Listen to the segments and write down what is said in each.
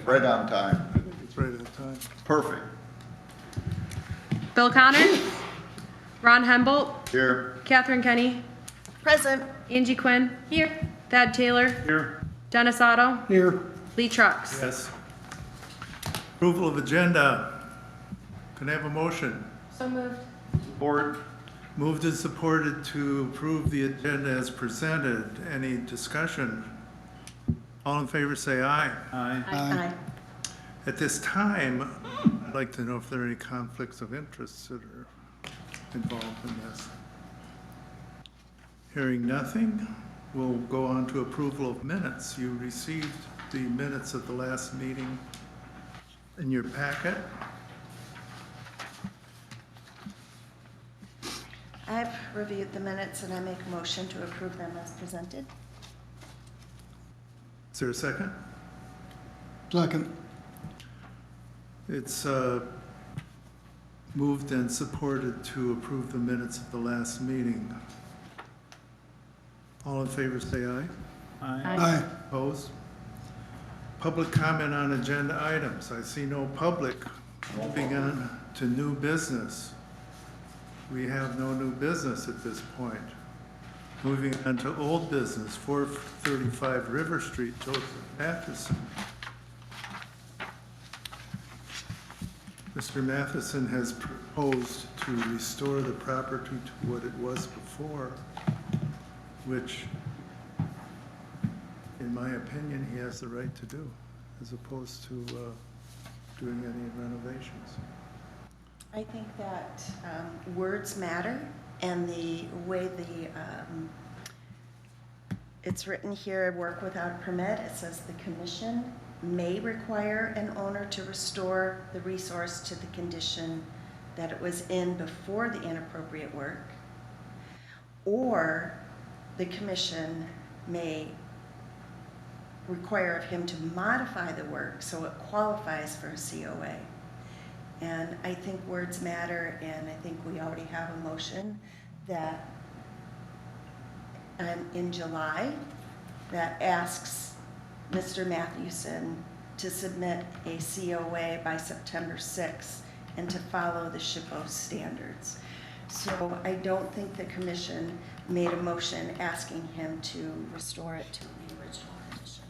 Right on time. I think it's right at time. Perfect. Bill Connor, Ron Hembolt, Here. Catherine Kenny, Present. Angie Quinn, here, Thad Taylor, Here. Dennis Otto, Here. Lee Trucks. Yes. Approval of agenda. Can I have a motion? So moved. Board. Moved and supported to approve the agenda as presented. Any discussion? All in favor say aye. Aye. At this time, I'd like to know if there are any conflicts of interest that are involved in this. Hearing nothing, we'll go on to approval of minutes. You received the minutes of the last meeting in your packet. I've reviewed the minutes and I make a motion to approve them as presented. Is there a second? Second. It's moved and supported to approve the minutes of the last meeting. All in favor say aye. Aye. Opposed? Public comment on agenda items. I see no public. Moving on to new business. We have no new business at this point. Moving on to old business, 435 River Street, Joseph Matheson. Mr. Matheson has proposed to restore the property to what it was before, which, in my opinion, he has the right to do, as opposed to doing any renovations. I think that words matter, and the way it's written here, work without a permit, it says the commission may require an owner to restore the resource to the condition that it was in before the inappropriate work, or the commission may require of him to modify the work so it qualifies for a COA. And I think words matter, and I think we already have a motion that in July that asks Mr. Mathewson to submit a COA by September 6th and to follow the SHPO standards. So I don't think the commission made a motion asking him to restore it to the original condition.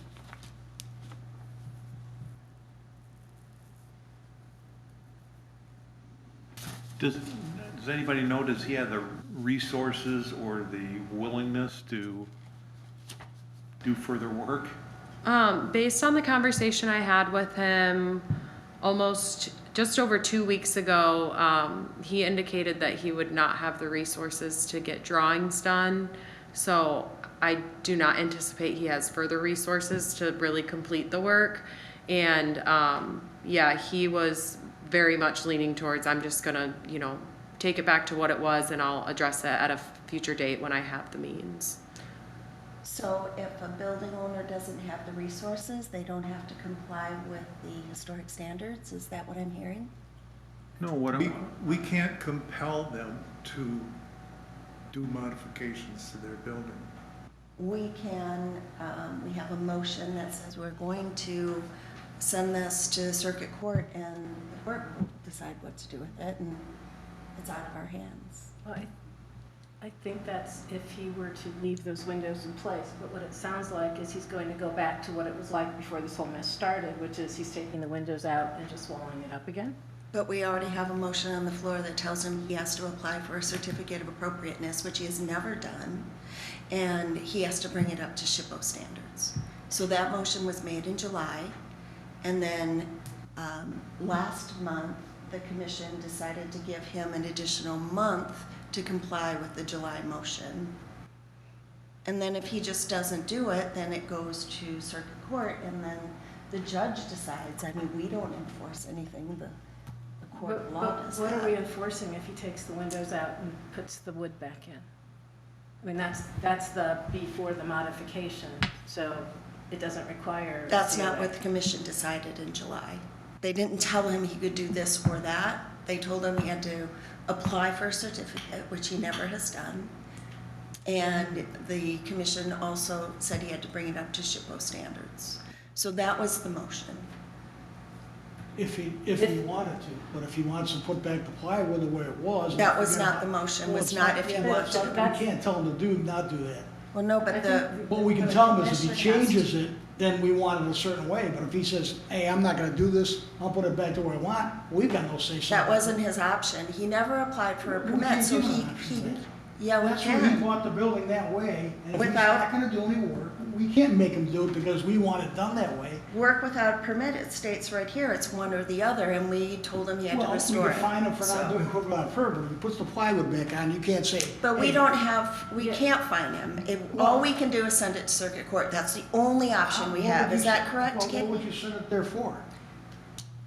Does anybody know, does he have the resources or the willingness to do further work? Based on the conversation I had with him almost just over 2 weeks ago, he indicated that he would not have the resources to get drawings done. So I do not anticipate he has further resources to really complete the work. And yeah, he was very much leaning towards, I'm just gonna, take it back to what it was, and I'll address it at a future date when I have the means. So if a building owner doesn't have the resources, they don't have to comply with the historic standards? Is that what I'm hearing? No, what We can't compel them to do modifications to their building. We can, we have a motion that says we're going to send this to circuit court, and the court will decide what to do with it, and it's out of our hands. Well, I think that's if he were to leave those windows in place, but what it sounds like is he's going to go back to what it was like before this whole mess started, which is he's taking the windows out and just walling it up again. But we already have a motion on the floor that tells him he has to apply for a certificate of appropriateness, which he has never done, and he has to bring it up to SHPO standards. So that motion was made in July, and then last month, the commission decided to give him an additional month to comply with the July motion. And then if he just doesn't do it, then it goes to circuit court, and then the judge decides. I mean, we don't enforce anything, the court of law does What that. are we enforcing if he takes the windows out and puts the wood back in? I mean, that's the before the modification, so it doesn't require. That's not COA. what the commission decided in July. They didn't tell him he could do this or that. They told him he had to apply for a certificate, which he never has done. And the commission also said he had to bring it up to SHPO standards. So that was the motion. if he wanted to, but if he wants to put back the plywood the way it was. That was not the motion, was not if he Yeah, wanted that's- to. We can't tell him to not do that. Well, no, but the, What we can tell him is if he changes it, then we want it a certain way, but if he says, hey, I'm not gonna do this, I'll put it back to where I want, we've got no say so. that wasn't his option. He never applied for a We permit, can't so give he, him options, right? yeah, we That's where he can. bought the building that way, and if he's Without- not gonna do any work, we can't make him do it because we want it done that way. Work without permit, it states right here, it's one or the other, and we told him he had to Well, we restore can it. fine him for So- not doing work without a permit, but if he puts the plywood back on, you can't say. But we hey, don't have, we Yeah. can't fine him. Well- All we can do is send it to circuit court. That's the only option we have. Is that correct, Well, what Katie? would you send it there for?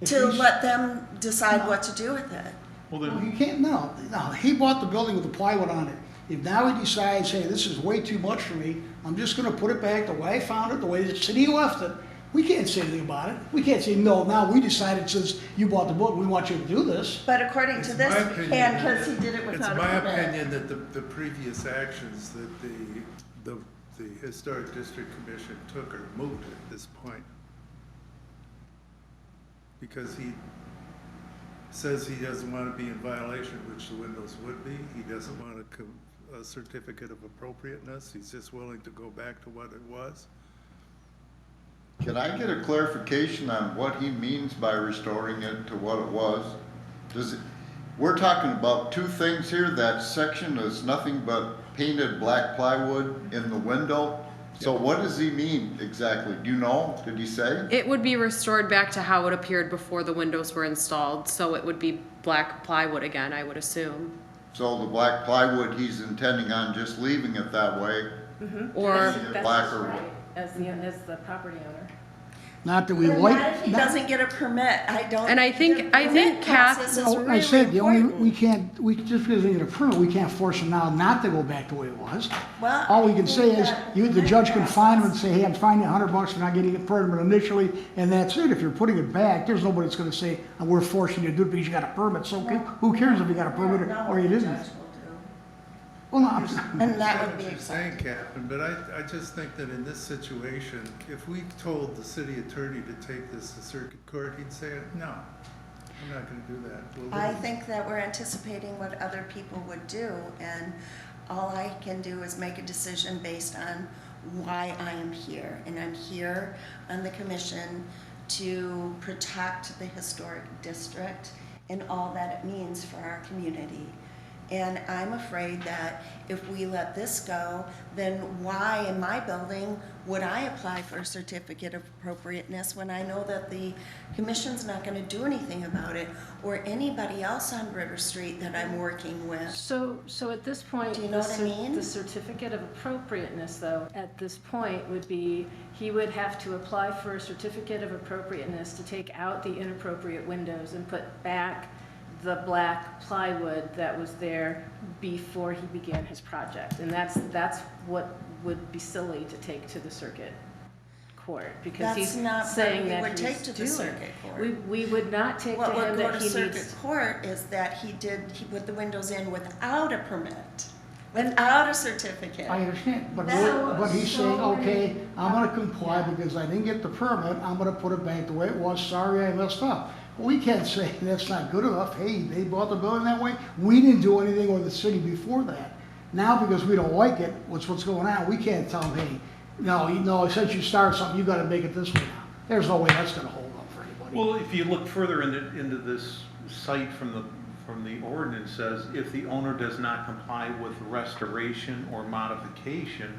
If To he's- let them decide what to do with it. Well, Well, then, you can't, no, he bought the building with the plywood on it. If now he decides, hey, this is way too much for me, I'm just gonna put it back the way I found it, the way the city left it, we can't say anything about it. We can't say, no, now we decided since you bought the book, we want you to do this. But according to It's this, my we opinion can that- because he did it It's without a my permit. opinion that the previous actions that the Historic District Commission took are moot at this point. Because he says he doesn't want to be in violation, which the windows would be. He doesn't want a certificate of appropriateness. He's just willing to go back to what it was. Can I get a clarification on what he means by restoring it to what it was? We're talking about two things here. That section is nothing but painted black plywood in the window. So what does he mean exactly? Do you know? Did he say? It would be restored back to how it appeared before the windows were installed, so it would be black plywood again, I would assume. So the black plywood, he's intending on just leaving it that way? Or, That's black his or- right as the property owner. Not that we But like. not if he doesn't get a permit. I don't. And I think- the I think permit Kath- process is Oh, I really said, the only, important. we can't, just because they get a permit, we can't force him now not to go back the way it was. Well, All we I can think say is, that the judge can fine him and process- say, hey, I'm fining you $100 for not getting a permit initially, and that's it. If you're putting it back, there's nobody that's gonna say, we're forcing you to do it because you got a permit. So who cares if you got a permit No, or you the didn't? judge will do. Well, no, I'm And that I would be what you're saying, acceptable. Captain, but I just think that in this situation, if we told the city attorney to take this to circuit court, he'd say, no, I'm not gonna do that. We'll I lose." think that we're anticipating what other people would do, and all I can do is make a decision based on why I am here. And I'm here on the commission to protect the historic district and all that it means for our community. And I'm afraid that if we let this go, then why in my building would I apply for a certificate of appropriateness when I know that the commission's not gonna do anything about it, or anybody else on River Street that I'm working with? So at this point, Do you know what I mean? the certificate of appropriateness, though, at this point would be, he would have to apply for a certificate of appropriateness to take out the inappropriate windows and put back the black plywood that was there before he began his project. And that's what would be silly to take to the circuit court, because he's That's not saying what we that would take he's to the doing circuit it. court. We would not take to What would him go that to he circuit needs. court is that he put the windows in without a permit, without a certificate. I understand, but No, but he's so saying, okay, many- I'm gonna comply because I didn't get the permit, I'm gonna put it back the way it was, sorry I messed up. We can't say that's not good enough, hey, they bought the building that way, we didn't do anything with the city before that. Now, because we don't like it, what's going on, we can't tell them, hey, no, since you started something, you gotta make it this way now. There's no way that's gonna hold up for anybody. well, if you look further into this site from the ordinance says, if the owner does not comply with restoration or modification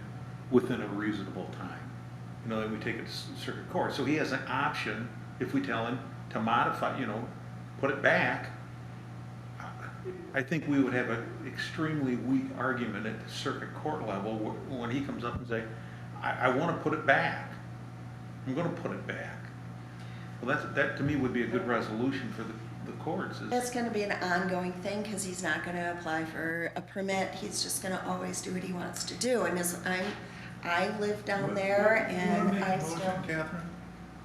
within a reasonable time, then we take it to circuit court. So he has an option, if we tell him to modify, put it back. I think we would have an extremely weak argument at the circuit court level when he comes up and say, I want to put it back. I'm going to put it back. Well, that to me would be a good resolution for the courts. It's gonna be an ongoing thing, cause he's not gonna apply for a permit, he's just gonna always do what he wants to do, and I live down there, You and wanna make a I motion, still, Catherine?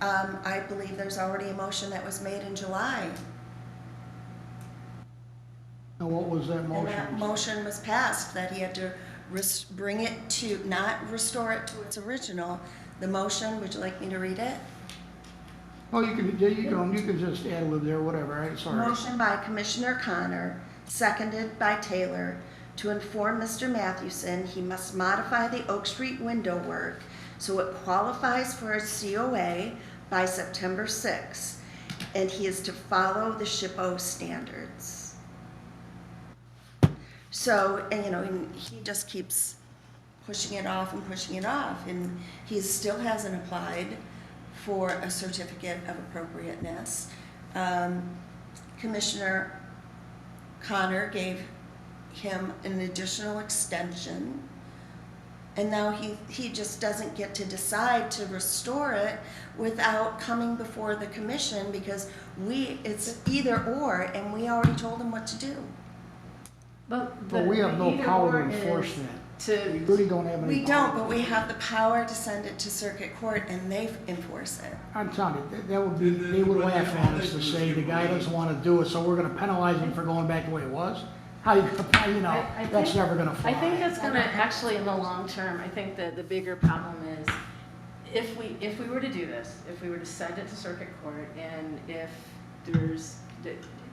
I believe there's already a motion that was made in July, And what was that and motion? that motion was passed, that he had to bring it to, not restore it to its original. The motion, would you like me to read it? Oh, you can just add a little there, whatever, right, sorry. Motion by Commissioner Connor, seconded by Taylor, to inform Mr. Mathewson he must modify the Oak Street window work so it qualifies for a COA by September 6th, and he is to follow the SHPO standards. So, and and he just keeps pushing it off, and he still hasn't applied for a certificate of appropriateness. Commissioner Connor gave him an additional extension, and now he just doesn't get to decide to restore it without coming before the commission, because it's either or, and we already told him what to do. But we have no either power to or enforce is that. We To, really don't have any. We power. don't, but we have the power to send it to circuit court and they enforce it. I'm telling you, that would be, they would laugh at us to say the guy doesn't want to do it, so we're gonna penalize him for going back the way it was? How I that's think- never gonna fly. I think that's gonna, actually, in the long term, I think that the bigger problem is, if we were to do this, if we were to send it to circuit court, and if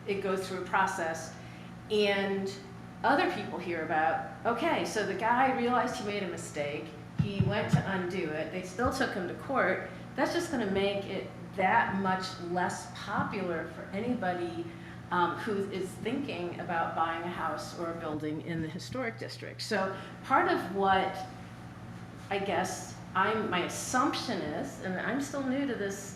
it goes through a process, and other people hear about, okay, so the guy realized he made a mistake, he went to undo it, they still took him to court, that's just gonna make it that much less popular for anybody who is thinking about buying a house or a building in the historic district. So part of what I guess my assumption is, and I'm still new to this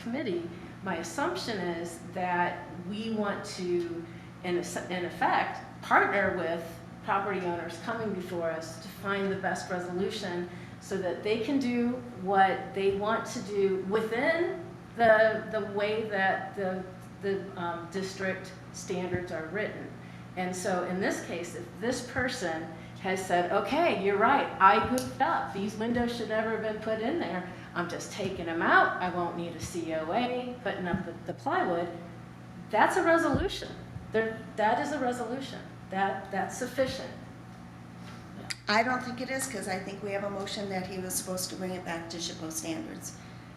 committee, my assumption is that we want to, in effect, partner with property owners coming before us to find the best resolution so that they can do what they want to do within the way that the district standards are written. And so in this case, if this person has said, okay, you're right, I goofed up, these windows should never have been put in there, I'm just taking them out, I won't need a COA, putting up the plywood, that's a resolution. That is a resolution. That's sufficient. I don't think it is, because I think we have a motion that he was supposed to bring it back to SHPO standards.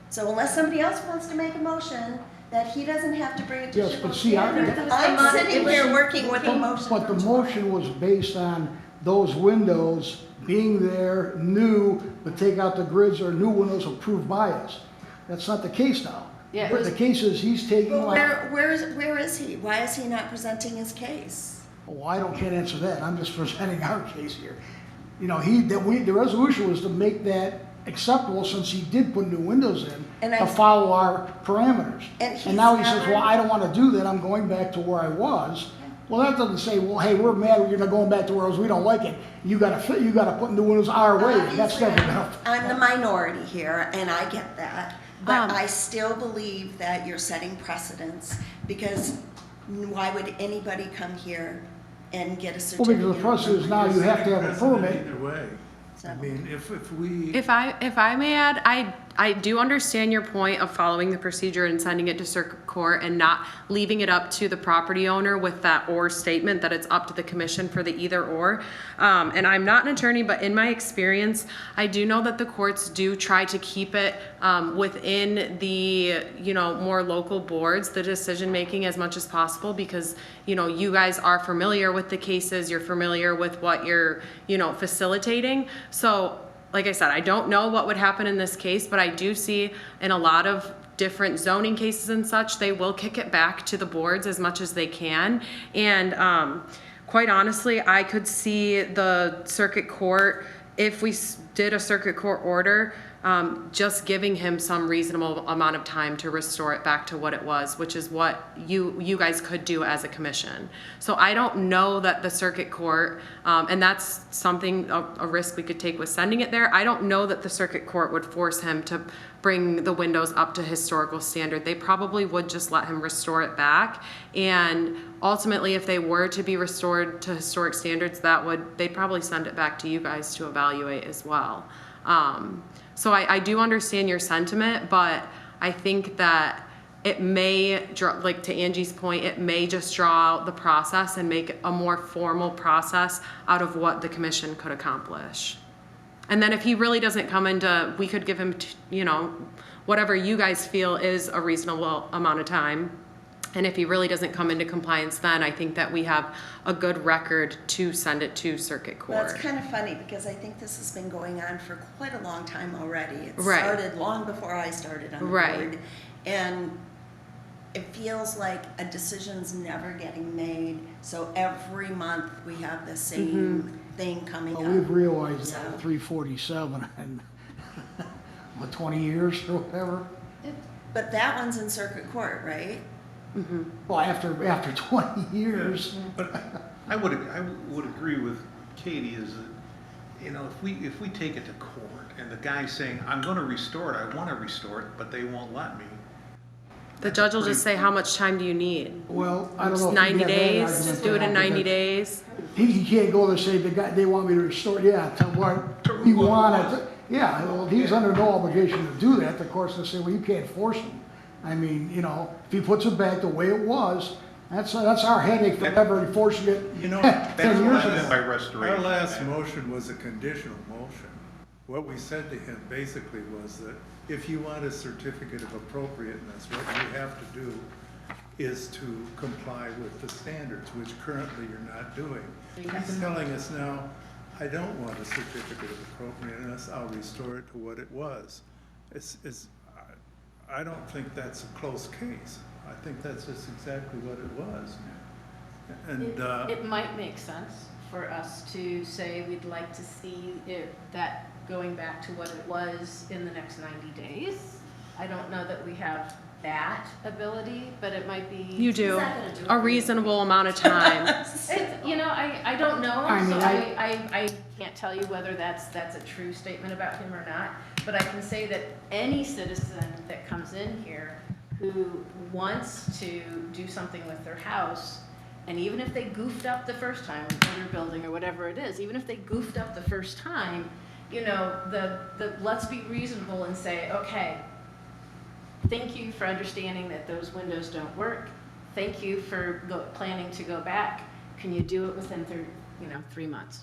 So unless somebody else wants to make a motion that he doesn't have to bring it to Yes, SHPO but see, standards, I'm sitting here working with a motion. But the from July. motion was based on those windows being there, new, but take out the grids or new windows approved by us. That's not the case now. Yeah, it But was- the case is he's taking But like, where is he? Why is he not presenting his case? oh, can't answer that. I'm just presenting our case here. The resolution was to make that acceptable since he did put new windows in And to I- follow our parameters. And he's And now he says, never- well, I don't want to do that. I'm going back to where I was. Well, that doesn't say, well, hey, we're mad, you're not going back to where I was, we don't like it. You gotta put new windows our way. That's Obviously, never gonna. I'm the minority here, and I get that. But Um, I still believe that you're setting precedents, because why would anybody come here and get a Well, certificate? because the process is now you have to have a permit. Either way. So- I mean, if we. If I may add, I do understand your point of following the procedure and sending it to circuit court and not leaving it up to the property owner with that or statement that it's up to the commission for the either or. And I'm not an attorney, but in my experience, I do know that the courts do try to keep it within the, more local boards, the decision making as much as possible, because, you guys are familiar with the cases, you're familiar with what you're, facilitating. So, like I said, I don't know what would happen in this case, but I do see in a lot of different zoning cases and such, they will kick it back to the boards as much as they can. And quite honestly, I could see the circuit court, if we did a circuit court order, just giving him some reasonable amount of time to restore it back to what it was, which is what you guys could do as a commission. So I don't know that the circuit court, and that's something, a risk we could take with sending it there. I don't know that the circuit court would force him to bring the windows up to historical standard. They probably would just let him restore it back. And ultimately, if they were to be restored to historic standards, they'd probably send it back to you guys to evaluate as well. So I do understand your sentiment, but I think that it may, like to Angie's point, it may just draw out the process and make a more formal process out of what the commission could accomplish. And then if he really doesn't come into, we could give him, whatever you guys feel is a reasonable amount of time. And if he really doesn't come into compliance, then I think that we have a good record to send it to circuit Well, court. it's kind of funny because I think this has been going on for quite a long time already. It Right. started long before I started on the Right. board. And it feels like a decision's never getting made. So every month we have the same thing coming Well, up. we've realized So- that 347 and, what, 20 years or whatever? But that one's in circuit court, right? Well, after 20 years, But I would agree with Katie is that, you know, if we take it to court and the guy's saying, I'm gonna restore it, I wanna restore it, but they won't let me. The judge will just say, how much time do you need? well, I don't know. Just if 90 you get that days, argument just do it in now, 90 because days. He can't go there and say, they want me to restore, yeah, to what he wanted. Yeah, well, he's under no obligation to do that. The court's gonna say, well, you can't force him. I mean, you know, if he puts it back the way it was, that's our headache forever enforcing it. You know, 10 years That's ago. by our restoration. last motion was a conditional motion. What we said to him basically was that if you want a certificate of appropriateness, what you have to do is to comply with the standards, which currently you're not doing. He's telling us now, I don't want a certificate of appropriateness, I'll restore it to what it was. I don't think that's a close case. I think that's just exactly what it was. And, It might make sense for us to say we'd like to see that going back to what it was in the next 90 days. I don't know that we have that ability, but it might be. You do, He's not gonna do it a for you. reasonable amount of time. It's, you know, I don't know, I mean, so I- I can't tell you whether that's a true statement about him or not. But I can say that any citizen that comes in here who wants to do something with their house, and even if they goofed up the first time with their building or whatever it is, even if they goofed up the first time, you know, let's be reasonable and say, okay, thank you for understanding that those windows don't work. Thank you for planning to go back. Can you do it within 3 months?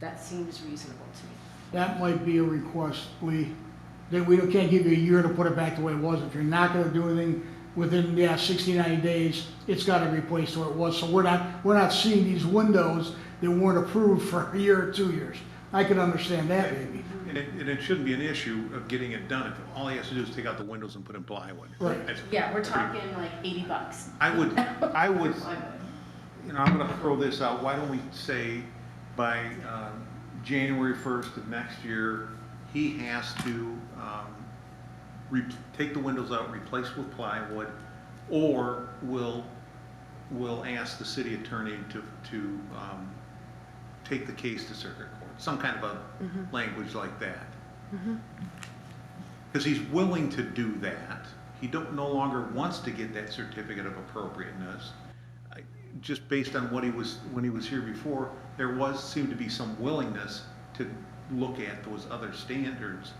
That seems reasonable to me. That might be a request, that we can't give you a year to put it back the way it was. If you're not gonna do anything within, 60, 90 days, it's gotta be replaced to what it was. So we're not seeing these windows that weren't approved for a year or 2 years. I can understand that maybe. And it shouldn't be an issue of getting it done. If all he has to do is take out the windows and put in plywood. Right. That's- Yeah, we're talking like $80. I would, you know, I'm gonna throw this out. Why don't we say by January 1st of next year, he has to take the windows out, replace with plywood, or we'll ask the city attorney to take the case to circuit court. Some kind of a language like that. Because he's willing to do that. He no longer wants to get that certificate of appropriateness. Just based on when he was here before, there seemed to be some willingness to look at those other standards.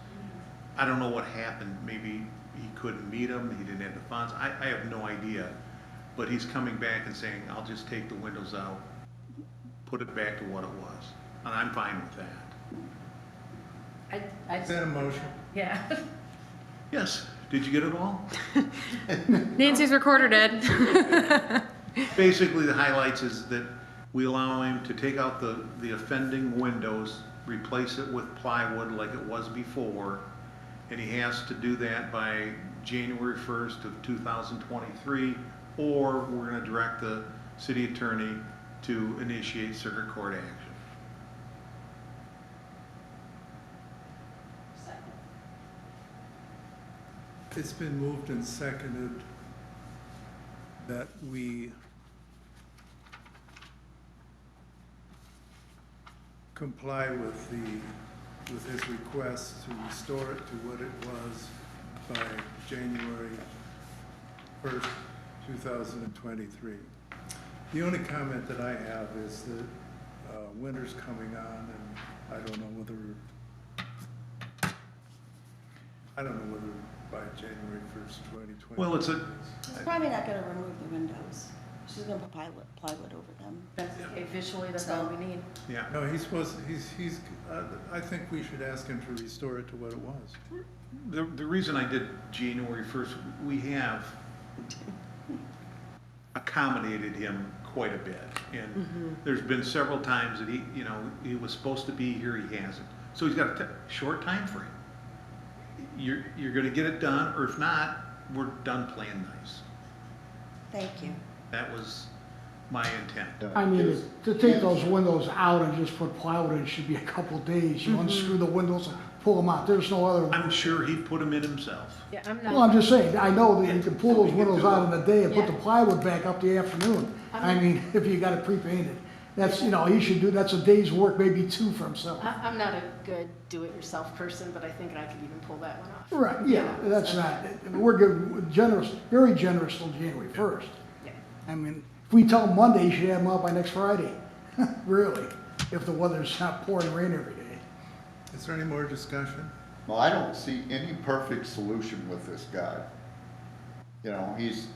I don't know what happened. Maybe he couldn't meet them, he didn't have the funds. I have no idea. But he's coming back and saying, I'll just take the windows out, put it back to what it was. And I'm fine with that. is that a motion? Yeah. Yes, did you get it all? Nancy's recorder did. Basically, the highlights is that we allow him to take out the offending windows, replace it with plywood like it was before, and he has to do that by January 1st of 2023, or we're gonna direct the city attorney to initiate circuit court action. It's been moved and seconded that we comply with his request to restore it to what it was by January 1st, 2023. The only comment that I have is that winter's coming on, and I don't know whether by January 1st, 2020. Well, She's probably not gonna remove the windows. She's gonna put plywood over them. That's okay, visually, that's all we need. yeah. No, I think we should ask him to restore it to what it was. The reason I did January 1st, we have accommodated him quite a bit. And there's been several times that he was supposed to be here, he hasn't. So he's got a short time frame. You're gonna get it done, or if not, we're done playing nice. Thank you. That was my intent. I mean, to take those windows out and just put plywood in should be a couple days. You unscrew the windows and pull them out. There's no other. I'm sure he'd put them in himself. Yeah, I'm Well, I'm not, just saying, I know that you can pull those windows out in the day and put the Yeah. plywood back up the afternoon. I mean, if you got it pre-painted. That's, he should do, that's a day's work, maybe two for himself. I'm not a good do-it-yourself person, but I think I could even pull that one off. Right, yeah, that's not, we're good, generous, very generous till January 1st. Yeah. I mean, if we tell them Monday, you should have them out by next Friday, really, if the weather's not pouring rain every day. Is there any more discussion? Well, I don't see any perfect solution with this guy. He's,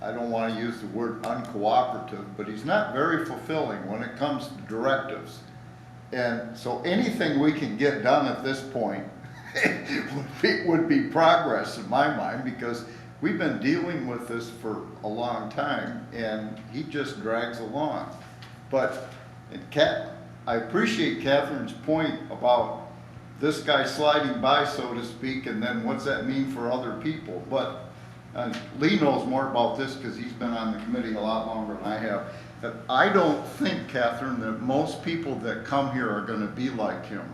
I don't want to use the word uncooperative, but he's not very fulfilling when it comes to directives. And so anything we can get done at this point would be progress in my mind, because we've been dealing with this for a long time and he just drags along. But I appreciate Catherine's point about this guy sliding by, so to speak, and then what's that mean for other people? But Lee knows more about this because he's been on the committee a lot longer than I have. But I don't think, Catherine, that most people that come here are going to be like him.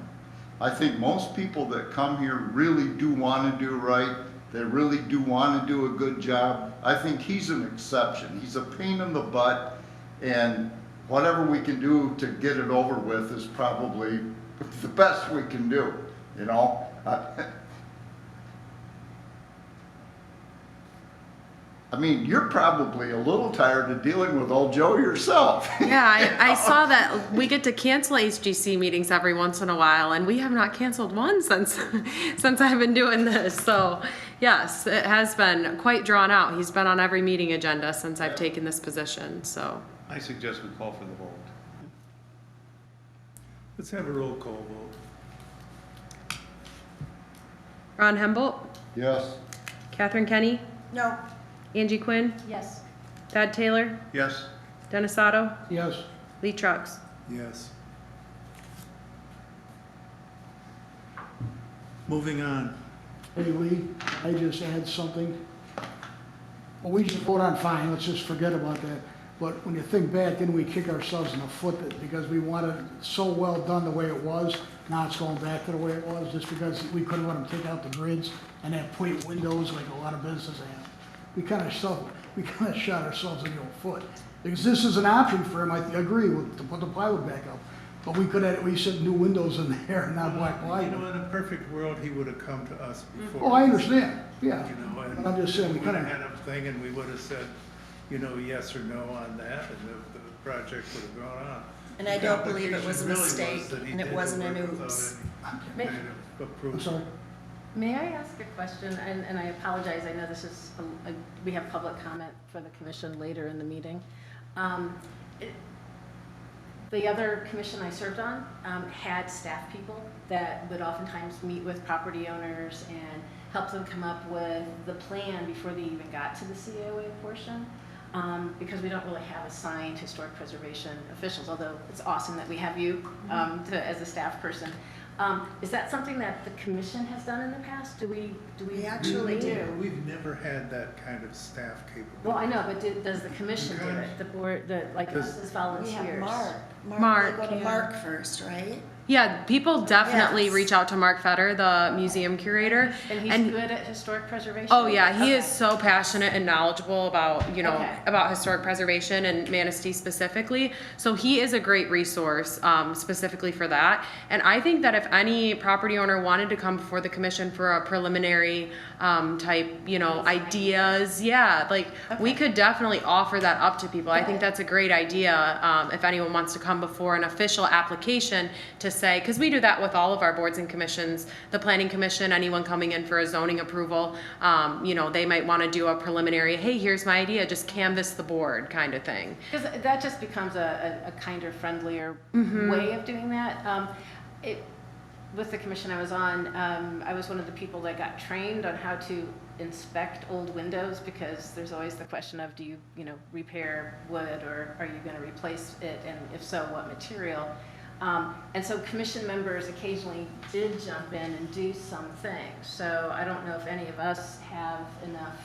I think most people that come here really do want to do right. They really do want to do a good job. I think he's an exception. He's a pain in the butt, and whatever we can do to get it over with is probably the best we can do, I mean, you're probably a little tired of dealing with old Joe yourself. Yeah, I saw that we get to cancel HGC meetings every once in a while, and we have not canceled one since I've been doing this. So yes, it has been quite drawn out. He's been on every meeting agenda since I've taken this position, so. I suggest we call for the vote. Let's have a roll call vote. Ron Hembolt, Yes. Catherine Kenny, No, Angie Quinn, Yes. Thad Taylor, Yes? Dennis Otto, Yes, Lee Trucks. Yes. Moving on. hey Lee, I just add something. Well, we just vote on fine, let's just forget about that. But when you think back, didn't we kick ourselves in the foot because we wanted it so well done the way it was? Now it's going back to the way it was, just because we couldn't let them take out the grids and have plate windows like a lot of businesses have. We kind of shot ourselves in the old foot. Because this is an option for him, I agree, to put the plywood back up. But we could have at least had new windows in there and not black In plywood. a perfect world, he would have come to us before. Oh, I understand, yeah. And But I'm just saying, we we would kind have of, had a thing and we would have said, yes or no on that, and the project would have gone on. and I don't believe it was a The complication really mistake, was that he and it did the wasn't an work without oops. any kind of approval. I'm sorry. May I ask a question? And I apologize, I know this is, we have public comment for the commission later in the meeting. The other commission I served on had staff people that would oftentimes meet with property owners and help them come up with the plan before they even got to the COA portion. Because we don't really have assigned historic preservation officials, although it's awesome that we have you as a staff person. Is that something that the commission has done in the past? Do we We actually do. We've never had that kind of staff capability. Well, I know, but does the commission do it? The board, like us as We volunteers? have Mark. Mark, They go to yeah. Mark first, right? Yeah, people definitely Yes. reach out to Mark Fetter, the museum curator. And he's good at historic preservation? Oh yeah, he Okay. is so passionate and knowledgeable about, Okay. about historic preservation and Manistee specifically. So he is a great resource, specifically for that. And I think that if any property owner wanted to come before the commission for a preliminary, type, ideas, yeah, like we Okay. could definitely offer that up to people. I think that's a great idea. If anyone wants to come before an official application to say, because we do that with all of our boards and commissions, the planning commission, anyone coming in for a zoning approval, they might want to do a preliminary, hey, here's my idea, just canvass the board kind of thing. Because that just becomes a kinder, friendlier Mm-hmm. way of doing that. with the commission I was on, I was one of the people that got trained on how to inspect old windows, because there's always the question of, do you, repair wood, or are you going to replace it, and if so, what material? And so commission members occasionally did jump in and do some things. So I don't know if any of us have enough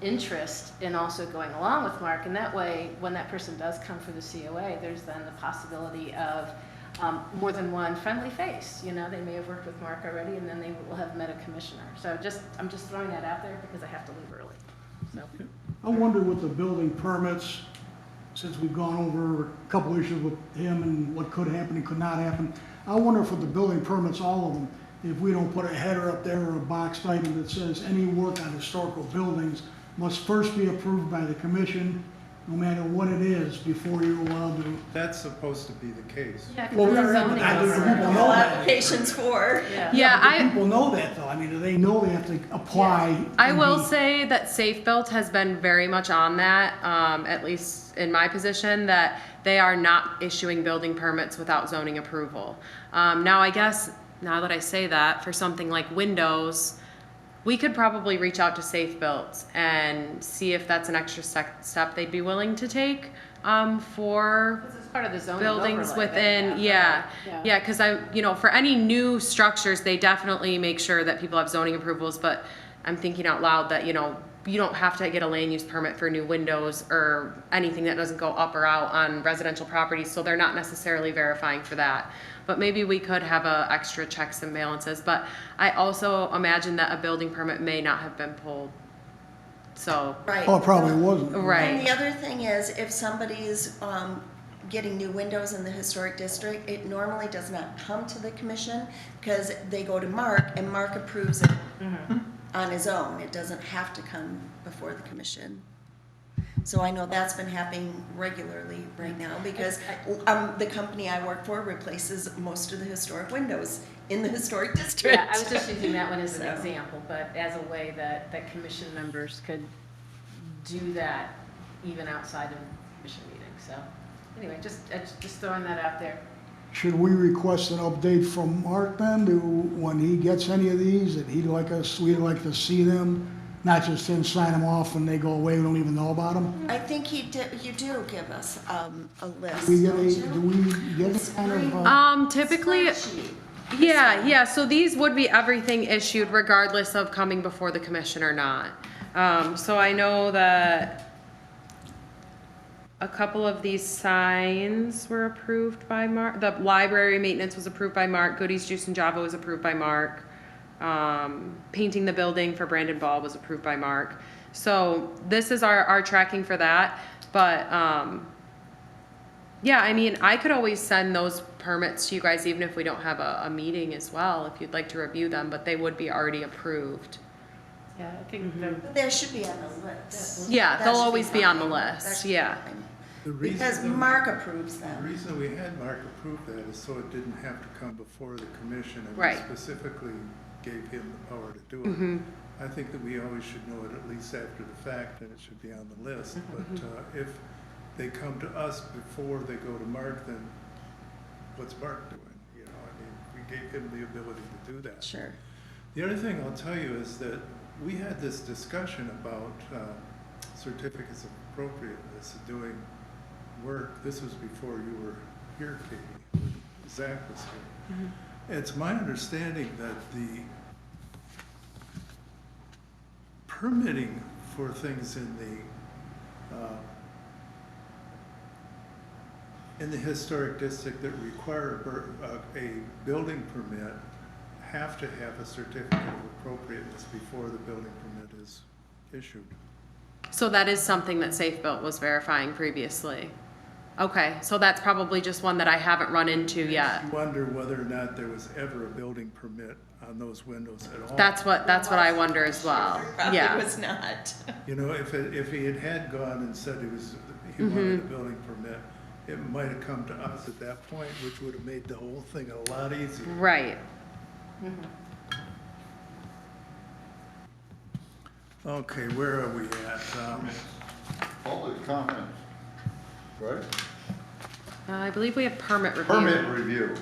interest in also going along with Mark. And that way, when that person does come for the COA, there's then the possibility of more than one friendly face. They may have worked with Mark already, and then they will have met a commissioner. So I'm just throwing that out there because I have to leave early. So. I wonder with the building permits, since we've gone over a couple issues with him and what could happen and could not happen, I wonder if with the building permits, all of them, if we don't put a header up there or a boxed item that says any work on historical buildings must first be approved by the commission, no matter what it is, before you're allowed to. That's supposed to be the case. Yeah, 'cause Well, it's a but zoning I- officer. people know All that. applications for. Yeah, But do people know that though? I mean, do they know they have to apply? I and will be- say that Safe Built has been very much on that, at least in my position, that they are not issuing building permits without zoning approval. Now, I guess, now that I say that, for something like windows, we could probably reach out to Safe Built and see if that's an extra step they'd be willing to take for This is part of the zoning buildings overlay that within, they have, yeah, right? yeah, because for any new structures, they definitely make sure that people have zoning approvals, but I'm thinking out loud that, you don't have to get a land use permit for new windows or anything that doesn't go up or out on residential properties, so they're not necessarily verifying for that. But maybe we could have extra checks and balances, but I also imagine that a building permit may not have been pulled, so. Right. Oh, it probably wasn't. Right. And the other thing is, if somebody's getting new windows in the historic district, it normally does not come to the commission, because they go to Mark, and Mark approves it on his own. It doesn't have to come before the commission. So I know that's been happening regularly right now, because the company I work for replaces most of the historic windows in the historic district. Yeah, I was just using that one as an So. example, but as a way that commission members could do that even outside of commission meetings. So anyway, just throwing that out there. Should we request an update from Mark then, to when he gets any of these, that we'd like to see them? Not just him sign them off and they go away, we don't even know about them? I think you do give us a list, Do don't you? we get a kind of, Typically, Spreadsheet. yeah, so these would be everything issued regardless of coming before the commission or not. So I know that a couple of these signs were approved by Mark. The library maintenance was approved by Mark. Goodies Juice and Java was approved by Mark. Painting the building for Brandon Ball was approved by Mark. So this is our tracking for that. But yeah, I mean, I could always send those permits to you guys even if we don't have a meeting as well, if you'd like to review them, but they would be already approved. Yeah, I think the But they should be on the list. Yeah, That they'll should always be on the fine. list, That should be yeah. fine. The reason Because that- Mark approves The them. reason we had Mark approve that is so it didn't have to come before the commission, and we Right. specifically gave him the power to do Mm-hmm. it. I think that we always should know it at least after the fact, and it should be on the list. Mm-hmm. But if they come to us before they go to Mark, then what's Mark doing? We gave him the ability to do that. Sure. The other thing I'll tell you is that we had this discussion about certificates of appropriateness of doing work. This was before you were here, Katie, when Zach was here. It's my understanding that the permitting for things in the historic district that require a building permit have to have a certificate of appropriateness before the building permit is issued. So that is something that Safe Built was verifying previously. Okay, so that's probably just one that I haven't run into yet. You wonder whether or not there was ever a building permit on those windows at all. That's what I wonder as well. Probably Yeah. was not. You know, if he had gone and said he Mm-hmm. wanted a building permit, it might have come to us at that point, which would have made the whole thing a lot easier. Right. Okay, where are we at? Public comments, right? I believe we have permit review. Permit review.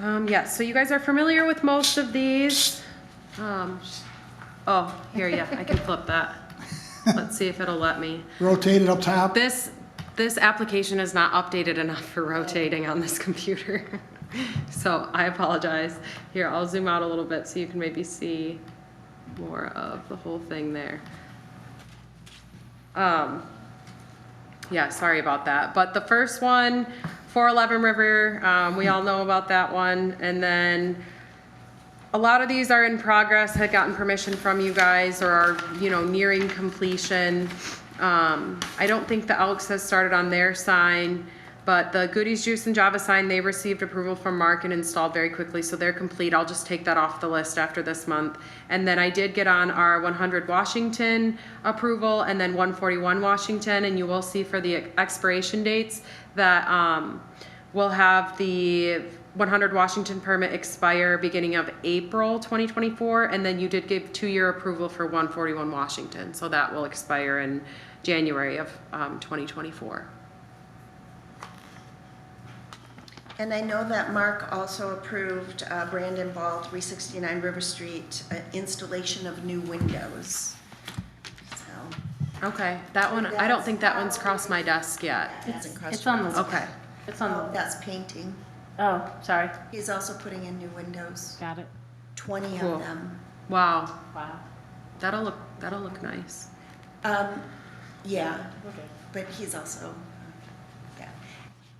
Yes, so you guys are familiar with most of these. Oh, here, yeah, I can flip that. Let's see if it'll let me. Rotate it up top. This application is not updated enough for rotating on this computer. So I apologize. Here, I'll zoom out a little bit so you can maybe see more of the whole thing there. Yeah, sorry about that. But the first one, 411 River, we all know about that one. And then a lot of these are in progress, had gotten permission from you guys or are, nearing completion. I don't think the Elks has started on their sign, but the Goodies Juice and Java sign, they received approval from Mark and installed very quickly, so they're complete. I'll just take that off the list after this month. And then I did get on our 100 Washington approval and then 141 Washington, and you will see for the expiration dates that we'll have the 100 Washington permit expire beginning of April 2024, and then you did give 2-year approval for 141 Washington, so that will expire in January of 2024. And I know that Mark also approved Brandon Ball, 369 River Street, installation of new windows. So Okay, that one, I don't think that one's crossed my desk yet. that hasn't crossed It's on your the, mind. Okay, it's on Oh, the, that's painting. oh, sorry, He's also putting in new windows, got it. 20 Cool. of them. wow, Wow. that'll look nice. Yeah, Okay. but he's also, yeah.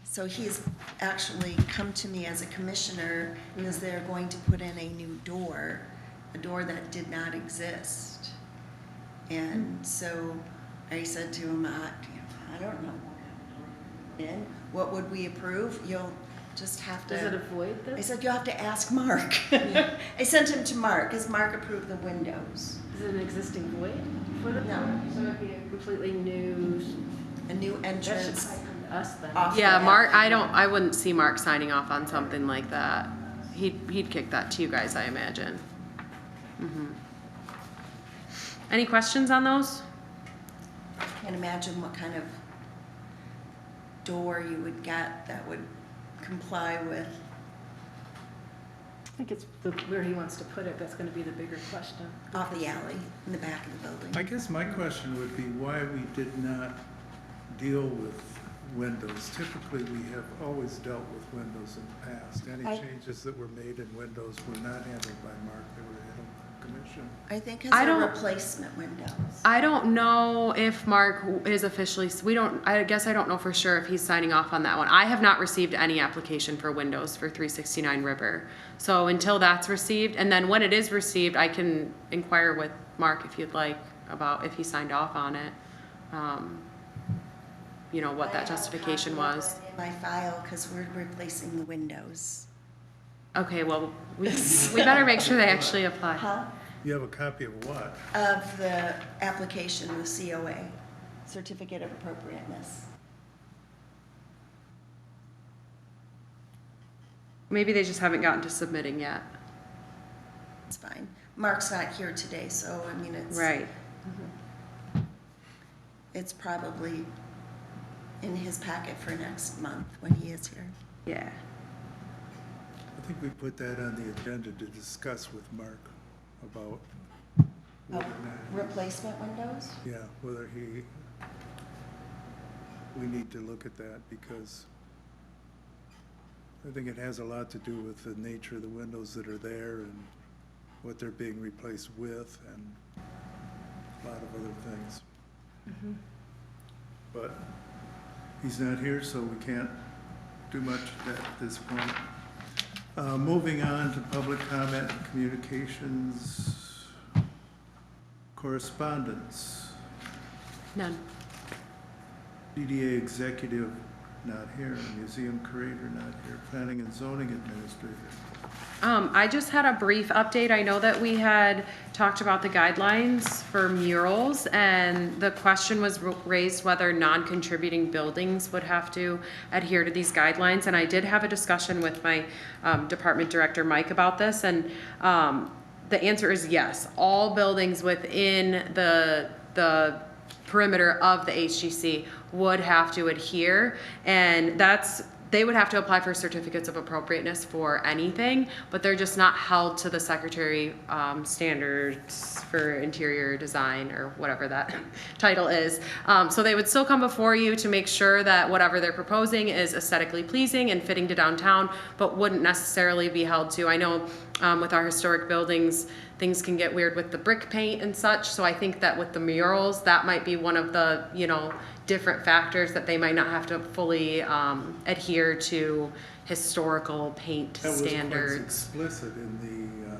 So he's actually come to me as a commissioner because they're going to put in a new door, a door that did not exist. And so I said to him, I don't know. And what would we approve? You'll just have to. Does it avoid I this? said, you'll have to ask Mark. I sent him to Mark, because Mark approved the windows. Is it an existing void for the No. door? So it'd be a completely new, A new that should entrance. probably come to us then. Off. Yeah, Mark, I wouldn't see Mark signing off on something like that. He'd kick that to you guys, I imagine. Any questions on those? Can't imagine what kind of door you would get that would comply with. I think it's where he wants to put it, that's gonna be the bigger question. Off the alley, in the back of the building. I guess my question would be why we did not deal with windows. Typically, we have always dealt with windows in the past. Any I- changes that were made in windows were not handled by Mark, they were handled by the commission. I think I it's a don't- replacement windows. I don't know if Mark is officially, I guess I don't know for sure if he's signing off on that one. I have not received any application for windows for 369 River. So until that's received, and then when it is received, I can inquire with Mark if you'd like about if he signed off on it. What that justification was. In my file, because we're replacing the windows. Okay, well, we better make sure they actually apply. Huh? You have a copy of what? Of the application, the COA, Certificate of Appropriateness. Maybe they just haven't gotten to submitting yet. It's fine. Mark's not here today, so I mean, Right. it's probably in his packet for next month when he is here. Yeah. I think we put that on the agenda to discuss with Mark about Oh, whether or not, replacement windows? yeah, whether we need to look at that because I think it has a lot to do with the nature of the windows that are there and what they're being replaced with and a lot of other things. But he's not here, so we can't do much at this point. Moving on to public comment, communications, correspondence. None. DDA executive not here, museum curator not here, planning and zoning administrator. I just had a brief update. I know that we had talked about the guidelines for murals, and the question was raised whether non-contributing buildings would have to adhere to these guidelines. And I did have a discussion with my department director, Mike, about this, and the answer is yes. All buildings within the perimeter of the HGC would have to adhere, and that's they would have to apply for certificates of appropriateness for anything, but they're just not held to the secretary standards for interior design or whatever that title is. So they would still come before you to make sure that whatever they're proposing is aesthetically pleasing and fitting to downtown, but wouldn't necessarily be held to. I know with our historic buildings, things can get weird with the brick paint and such. So I think that with the murals, that might be one of the, different factors that they might not have to fully adhere to historical paint That was quite standards. explicit in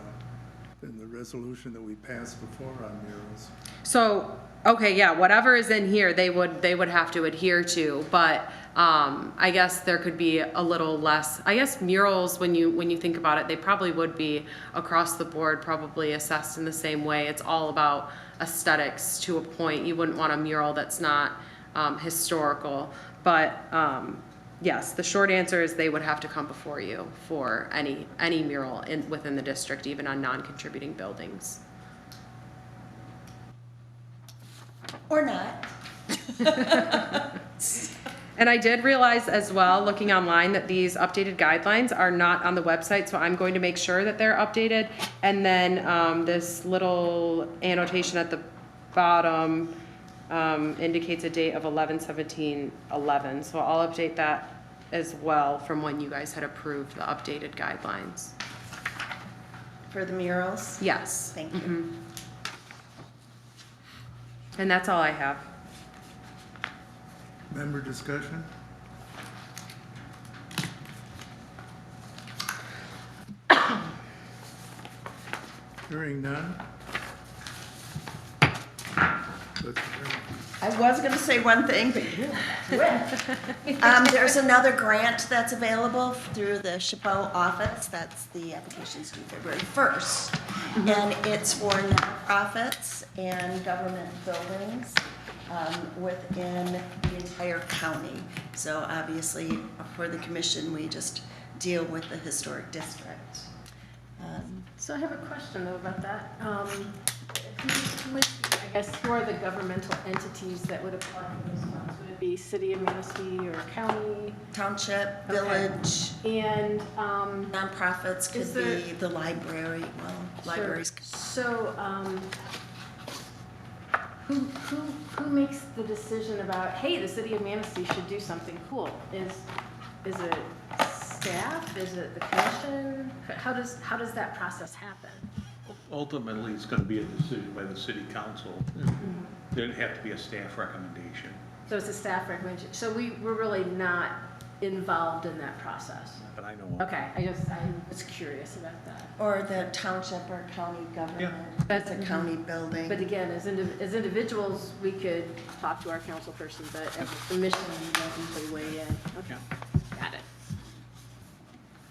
the resolution that we passed before on murals. So, okay, yeah, whatever is in here, they would have to adhere to, but I guess there could be a little less. I guess murals, when you think about it, they probably would be across the board, probably assessed in the same way. It's all about aesthetics to a point. You wouldn't want a mural that's not historical, but yes, the short answer is they would have to come before you for any mural within the district, even on non-contributing buildings. Or not. And I did realize as well, looking online, that these updated guidelines are not on the website, so I'm going to make sure that they're updated. And then this little annotation at the bottom indicates a date of 11/17/11. So I'll update that as well from when you guys had approved the updated guidelines. For the murals? Yes. Thank you. Mhm. And that's all I have. Member discussion? Hearing none? Let's adjourn. I was gonna say one thing, but you quit. There's another grant that's available through the SHPO office. That's the application's due February 1st. And it's for nonprofits and government buildings within the entire county. So obviously, for the commission, we just deal with the historic district. So I have a question though about that. I guess who are the governmental entities that would apply for those funds? Would it be city of Manistee or county? Township, Okay. village, And, nonprofits Is could there- be the library, well, libraries. So, who makes the decision about, hey, the city of Manistee should do something cool? Is it staff? Is it the commission? How does that process happen? Ultimately, it's gonna be a decision by the city council. There'd have to be a staff recommendation. So it's a staff recommendation. So we're really not involved in that process. But I know. Okay, I was curious about that. Or the township or county government, But- it's a county building. But again, as individuals, we could talk to our council person, but as a commission, we don't usually weigh in. Okay, got it.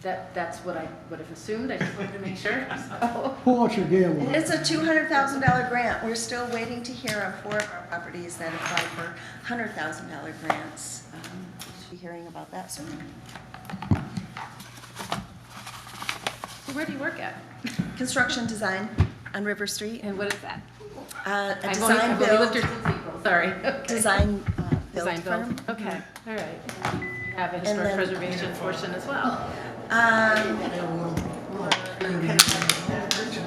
That's what I would have assumed. I just wanted to make sure. So, Pull out your gamble. It's a $200,000 grant. We're still waiting to hear on 4 of our properties that applied for $100,000 grants. We should be hearing about that soon. Where do you work at? Construction design on River Street. And what is that? A I've design only lived build, here since April, sorry. Okay. design build Design build. firm. Okay, all right. You have a And historic then- preservation portion as well.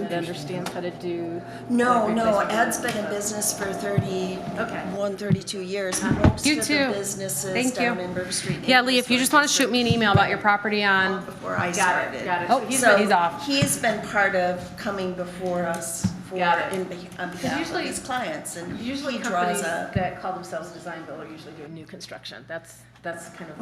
That understands how to do. No, like, no, replacement. Ed's been in business for 31, 32 years. Most You of too. the businesses Thank down you. in River Street. Yeah, Lee, if you just want to shoot me an email about your property on, Before I Got started. it, got it. Oh, So he's off. He's been part of coming before us for, Got it. on behalf of usually- his clients, and Usually he draws companies a. that call themselves design build are usually doing new construction. That's kind of.